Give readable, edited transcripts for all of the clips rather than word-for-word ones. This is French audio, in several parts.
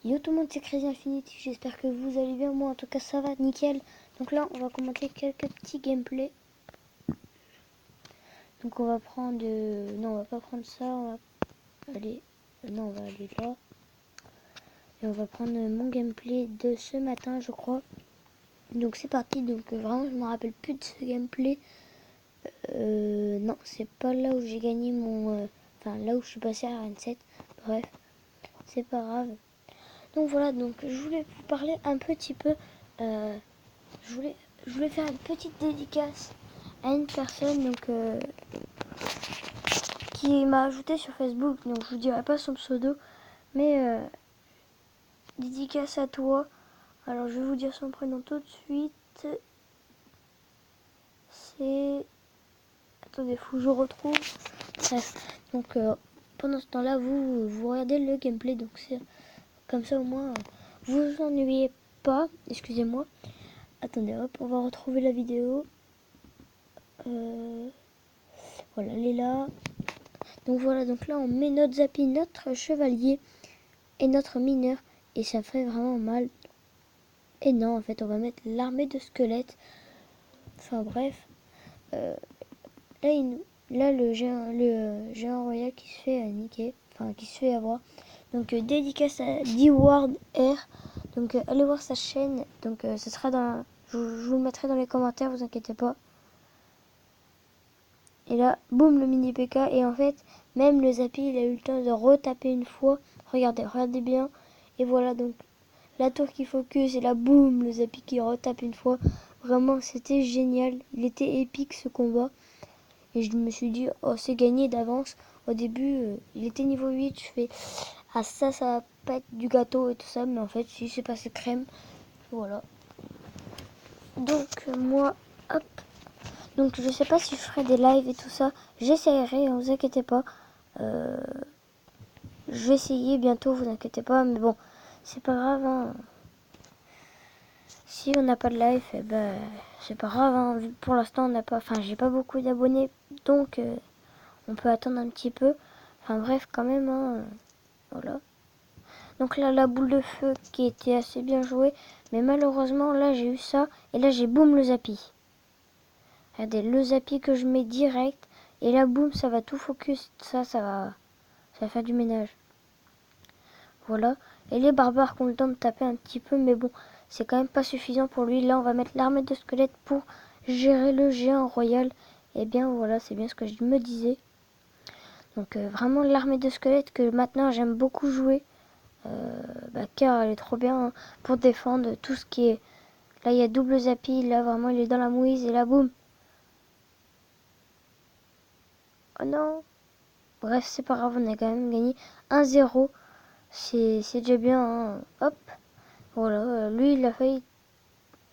Yo tout le monde, c'est Crazy Infinity, j'espère que vous allez bien, moi en tout cas ça va, nickel. Donc là on va commenter quelques petits gameplays. Donc on va prendre, non on va pas prendre ça, on va aller, non on va aller là. Et on va prendre mon gameplay de ce matin je crois. Donc c'est parti, donc vraiment je me rappelle plus de ce gameplay. Non c'est pas là où j'ai gagné mon, enfin là où je suis passé à RN7, bref, c'est pas grave. Donc voilà, donc je voulais vous parler un petit peu, je voulais faire une petite dédicace à une personne donc qui m'a ajouté sur Facebook, donc je vous dirai pas son pseudo, mais dédicace à toi. Alors je vais vous dire son prénom tout de suite. C'est, attendez, faut que je retrouve. Bref, donc pendant ce temps-là, vous regardez le gameplay, donc c'est comme ça au moins vous vous ennuyez pas. Excusez-moi. Attendez, hop, on va retrouver la vidéo. Voilà, elle est là. Donc voilà, donc là on met notre Zappy, notre chevalier et notre mineur. Et ça fait vraiment mal. Et non, en fait, on va mettre l'armée de squelettes. Enfin bref. Là, le géant royal qui se fait niquer. Enfin, qui se fait avoir. Donc dédicace à D-Ward R. Donc allez voir sa chaîne. Donc ce sera dans... Je vous le mettrai dans les commentaires, vous inquiétez pas. Et là, boum, le mini PK. Et en fait, même le Zappy, il a eu le temps de retaper une fois. Regardez bien. Et voilà, donc, la tour qui focus. Et là, boum, le Zappy qui retape une fois. Vraiment, c'était génial. Il était épique, ce combat. Et je me suis dit, oh, c'est gagné d'avance. Au début, il était niveau 8. Je fais, ah, ça va pas être du gâteau et tout ça. Mais en fait, si, c'est passé crème. Voilà. Donc, moi, hop. Donc je sais pas si je ferai des lives et tout ça. J'essaierai, ne vous inquiétez pas. Je vais essayer bientôt, vous inquiétez pas. Mais bon, c'est pas grave. Hein. Si on n'a pas de live, eh ben, c'est pas grave. Hein. Pour l'instant, on n'a pas. Enfin, j'ai pas beaucoup d'abonnés. Donc, on peut attendre un petit peu. Enfin, bref, quand même. Hein. Voilà. Donc là, la boule de feu qui était assez bien jouée. Mais malheureusement, là, j'ai eu ça. Et là, j'ai boum le Zappy. Regardez, le Zappy que je mets direct. Et là, boum, ça va tout focus. Ça va faire du ménage. Voilà. Et les barbares qu'on le temps de taper un petit peu. Mais bon, c'est quand même pas suffisant pour lui. Là, on va mettre l'armée de squelettes pour gérer le géant royal. Et bien, voilà, c'est bien ce que je me disais. Donc, vraiment, l'armée de squelettes que maintenant, j'aime beaucoup jouer. Car elle est trop bien hein, pour défendre tout ce qui est... Là, il y a double Zappy. Là, vraiment, il est dans la mouise. Et là, boum. Oh non. Bref, c'est pas grave, on a quand même gagné 1-0. C'est déjà bien. Hein. Hop. Voilà, lui, il a failli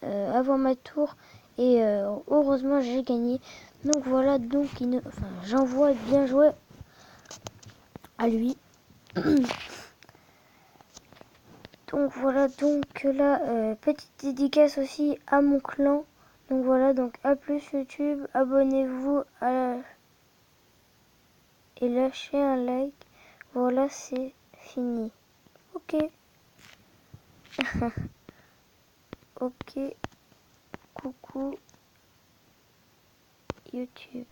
avant ma tour. Et heureusement, j'ai gagné. Donc voilà, donc enfin, j'envoie bien joué à lui. Donc voilà, donc là, petite dédicace aussi à mon clan. Donc voilà, donc à plus YouTube, abonnez-vous à la... et lâchez un like. Voilà, c'est fini. Ok. Ok. Coucou YouTube.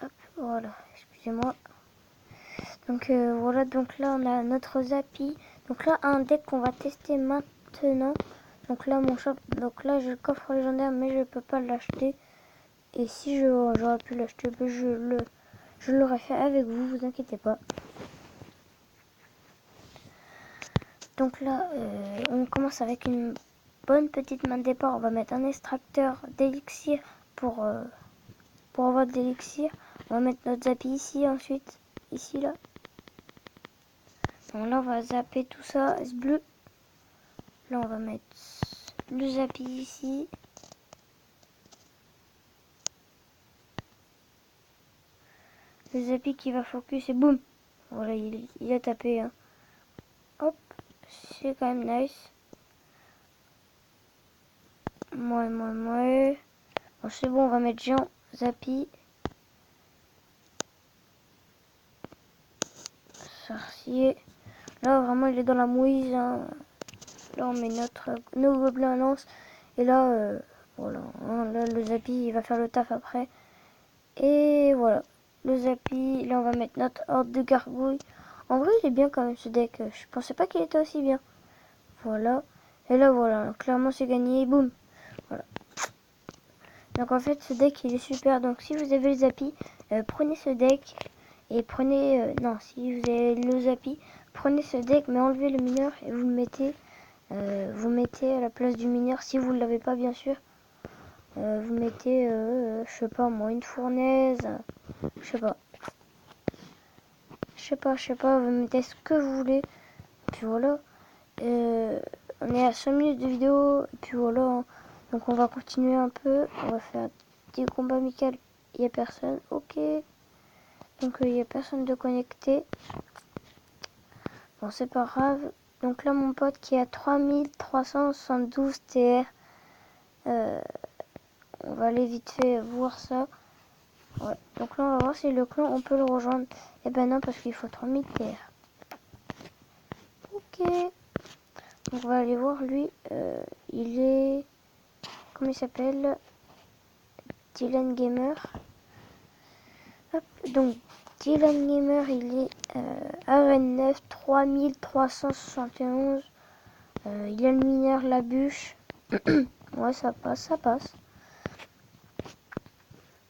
Hop, voilà, excusez-moi. Donc voilà, donc là on a notre Zappy. Donc là un deck qu'on va tester maintenant. Donc là mon shop, donc là j'ai le coffre légendaire mais je peux pas l'acheter. Et si j'aurais pu l'acheter, ben je l'aurais fait avec vous, vous inquiétez pas. Donc là on commence avec une bonne petite main de départ. On va mettre un extracteur d'élixir pour avoir de l'élixir. On va mettre notre Zappy ici ensuite. Ici là. Donc là on va zapper tout ça, ce bleu. Là on va mettre le Zappy ici. Le Zappy qui va focus et boum. Voilà, il a tapé. Hein. Hop, c'est quand même nice. Moi. Bon, c'est bon, on va mettre géant Zappy. sorcier. Là, vraiment, il est dans la mouise. Hein. Là, on met nos gobelins à lance. Et là, voilà. Hein, là, le Zappy, il va faire le taf après. Et voilà. Le Zappy. Là, on va mettre notre horde de gargouilles. En vrai, il est bien quand même ce deck. Je pensais pas qu'il était aussi bien. Voilà. Et là, voilà. Clairement, c'est gagné. Boum. Voilà. Donc, en fait, ce deck, il est super. Donc, si vous avez le Zappy, prenez ce deck. Et prenez... non, si vous avez le Zappy, prenez ce deck, mais enlevez le mineur et vous le mettez à la place du mineur, si vous ne l'avez pas, bien sûr. Vous mettez, je sais pas moi, une fournaise. Je sais pas, vous mettez ce que vous voulez. Puis voilà. On est à 5 minutes de vidéo. Et puis voilà. Hein. Donc on va continuer un peu. On va faire des combats amicaux. Il n'y a personne. Ok. Donc il n'y a personne de connecté. Bon, c'est pas grave. Donc là, mon pote qui a 3372 TR. On va aller vite fait voir ça. Ouais. Donc là, on va voir si le clan, on peut le rejoindre. Eh ben non, parce qu'il faut 3000 TR. Ok. Donc on va aller voir lui. Il est... Comment il s'appelle? Dylan Gamer. Hop. Donc Dylan Gamer, il est Arène 9, 3371. Il a le mineur, la bûche. Ouais, ça passe, ça passe.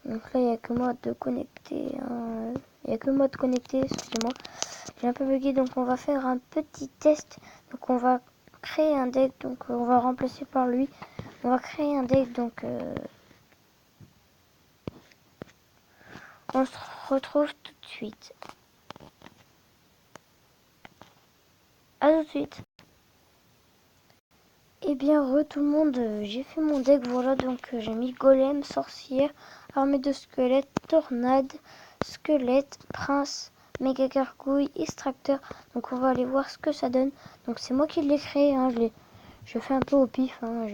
Donc là, il n'y a que moi de connecter. Hein. Il n'y a que moi de connecter, excusez-moi. J'ai un peu bugué, donc on va faire un petit test. Donc on va créer un deck, donc on va remplacer par lui. On va créer un deck, donc on se retrouve tout de suite. À tout de suite. Eh bien, tout le monde, j'ai fait mon deck, voilà, donc j'ai mis golem, sorcière, armée de squelettes, tornade, squelette, prince, méga gargouille, extracteur. Donc on va aller voir ce que ça donne. Donc c'est moi qui l'ai créé, hein, je fais un peu au pif. Hein,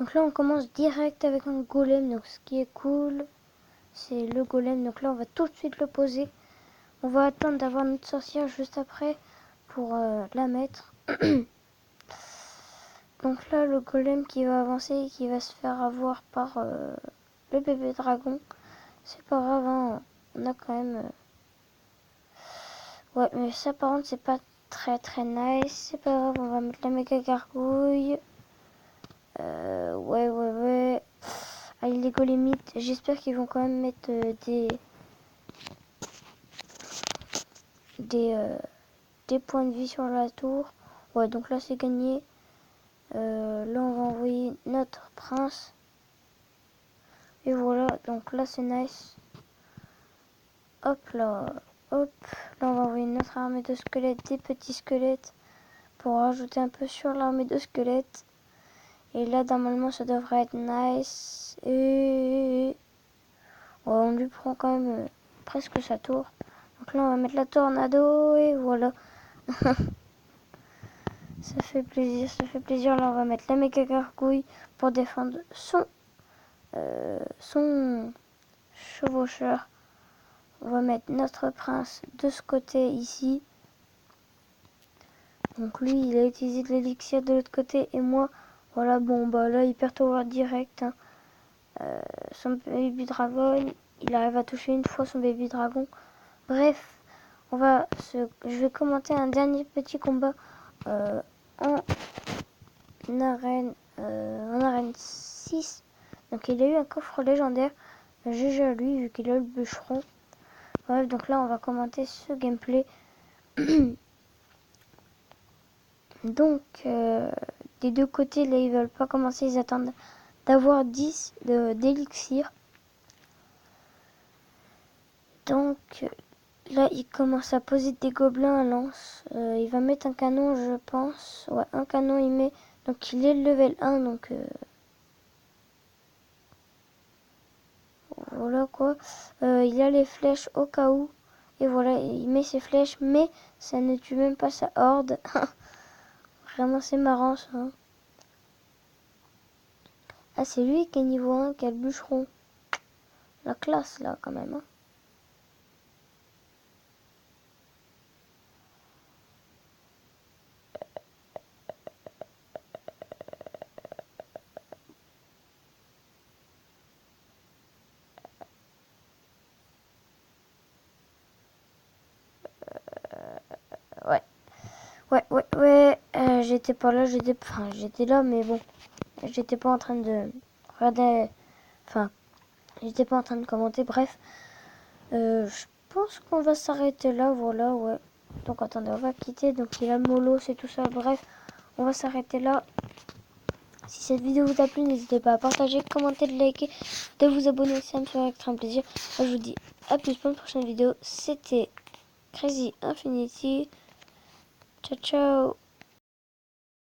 donc là on commence direct avec un golem, donc ce qui est cool, c'est le golem. Donc là on va tout de suite le poser. On va attendre d'avoir notre sorcière juste après pour la mettre. Donc là, le golem qui va avancer et qui va se faire avoir par le bébé dragon. C'est pas grave, hein. On a quand même... Ouais, mais ça par contre, c'est pas très nice. C'est pas grave, on va mettre la méga gargouille. Ouais. Allez, les golémites, j'espère qu'ils vont quand même mettre des points de vie sur la tour. Ouais, donc là, c'est gagné. Là, on va envoyer notre prince. Et voilà, donc là c'est nice. Hop là, hop. Là on va envoyer notre armée de squelettes, des petits squelettes, pour rajouter un peu sur l'armée de squelettes. Et là normalement ça devrait être nice. Et ouais, on lui prend quand même presque sa tour. Donc là on va mettre la tornado et voilà. Ça fait plaisir, ça fait plaisir. Là on va mettre la méga gargouille pour défendre son chevaucheur. On va mettre notre prince de ce côté ici. Donc lui, il a utilisé de l'élixir de l'autre côté. Et moi, voilà, bon, bah là, il perd tower direct. Hein. Son baby dragon, il arrive à toucher une fois son baby dragon. Bref, je vais commenter un dernier petit combat en arène 6. Donc il a eu un coffre légendaire. GG à lui, vu qu'il a le bûcheron. Bref, donc là, on va commenter ce gameplay. Donc, des deux côtés, là, ils veulent pas commencer. Ils attendent d'avoir 10 d'élixir. Donc, là, il commence à poser des gobelins à lance. Il va mettre un canon, je pense. Ouais, un canon, il met. Donc, il est level 1. Donc, voilà quoi. Il a les flèches au cas où. Et voilà, il met ses flèches. Mais ça ne tue même pas sa horde. Vraiment, c'est marrant ça. Hein. Ah, c'est lui qui est niveau 1, qui a le bûcheron. La classe, là, quand même. Hein. j'étais pas là, j'étais là, mais bon, j'étais pas en train de regarder, enfin, j'étais pas en train de commenter, bref. Je pense qu'on va s'arrêter là, voilà, ouais. Donc attendez, on va quitter, donc il a mollo, c'est tout ça, bref, on va s'arrêter là. Si cette vidéo vous a plu, n'hésitez pas à partager, commenter, de liker, de vous abonner, ça me ferait extrêmement plaisir. Moi, je vous dis à plus pour une prochaine vidéo. C'était Crazy Infinity. Ciao, ciao.